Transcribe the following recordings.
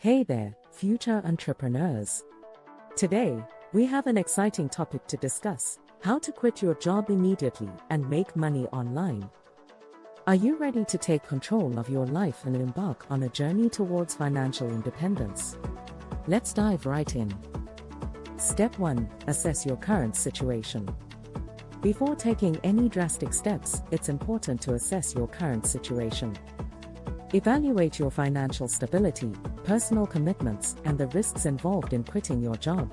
Hey there, future entrepreneurs. Today, we have an exciting topic to discuss: how to quit your job immediately and make money online. Are you ready to take control of your life and embark on a journey towards financial independence? Let's dive right in. Step 1. Assess your current situation. Before taking any drastic steps, it's important to assess your current situation. Evaluate your financial stability, personal commitments, and the risks involved in quitting your job.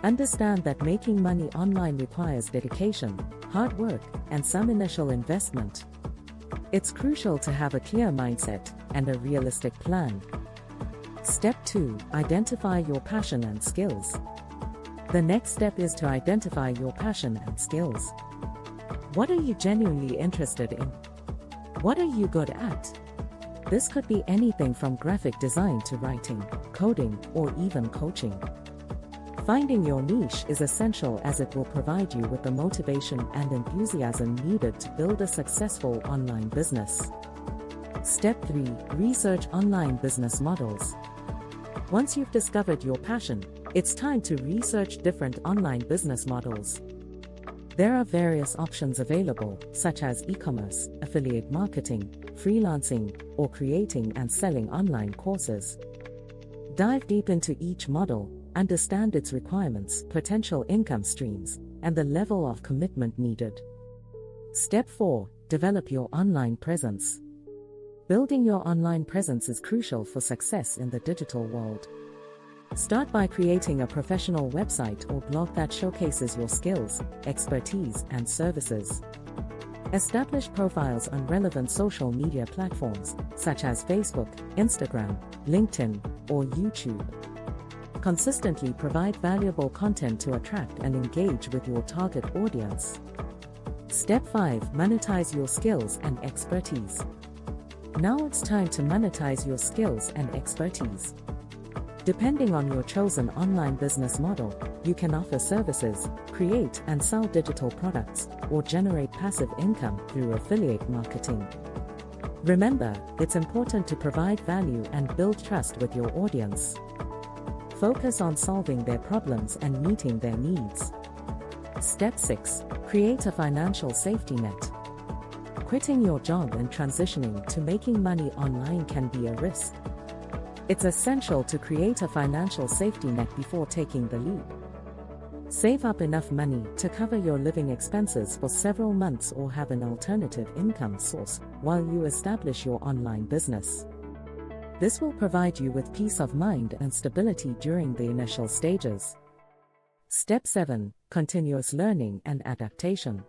Understand that making money online requires dedication, hard work, and some initial investment. It's crucial to have a clear mindset and a realistic plan. Step 2. Identify your passion and skills. The next step is to identify your passion and skills. What are you genuinely interested in? What are you good at? This could be anything from graphic design to writing, coding, or even coaching. Finding your niche is essential as it will provide you with the motivation and enthusiasm needed to build a successful online business. Step 3. Research online business models. Once you've discovered your passion, it's time to research different online business models. There are various options available, such as e-commerce, affiliate marketing, freelancing, or creating and selling online courses. Dive deep into each model, understand its requirements, potential income streams, and the level of commitment needed. Step 4. Develop your online presence. Building your online presence is crucial for success in the digital world. Start by creating a professional website or blog that showcases your skills, expertise, and services. Establish profiles on relevant social media platforms, such as Facebook, Instagram, LinkedIn, or YouTube. Consistently provide valuable content to attract and engage with your target audience. Step 5. Monetize your skills and expertise. Now it's time to monetize your skills and expertise. Depending on your chosen online business model, you can offer services, create and sell digital products, or generate passive income through affiliate marketing. Remember, it's important to provide value and build trust with your audience. Focus on solving their problems and meeting their needs. Step 6. Create a financial safety net. Quitting your job and transitioning to making money online can be a risk. It's essential to create a financial safety net before taking the leap. Save up enough money to cover your living expenses for several months or have an alternative income source while you establish your online business. This will provide you with peace of mind and stability during the initial stages. Step 7. Continuous learning and adaptation.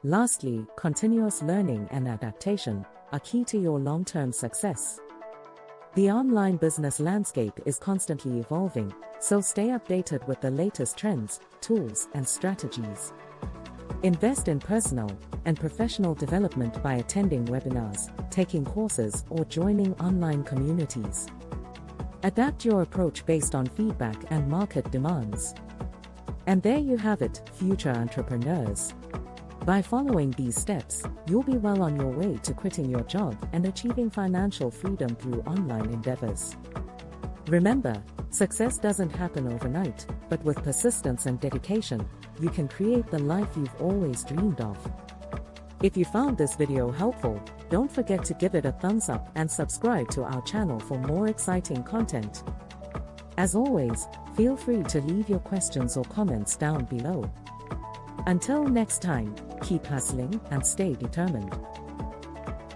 Lastly, continuous learning and adaptation are key to your long-term success. The online business landscape is constantly evolving, so stay updated with the latest trends, tools, and strategies. Invest in personal and professional development by attending webinars, taking courses, or joining online communities. Adapt your approach based on feedback and market demands. And there you have it, future entrepreneurs. By following these steps, you'll be well on your way to quitting your job and achieving financial freedom through online endeavors. Remember, success doesn't happen overnight, but with persistence and dedication, you can create the life you've always dreamed of. If you found this video helpful, don't forget to give it a thumbs up and subscribe to our channel for more exciting content. As always, feel free to leave your questions or comments down below. Until next time, keep hustling and stay determined.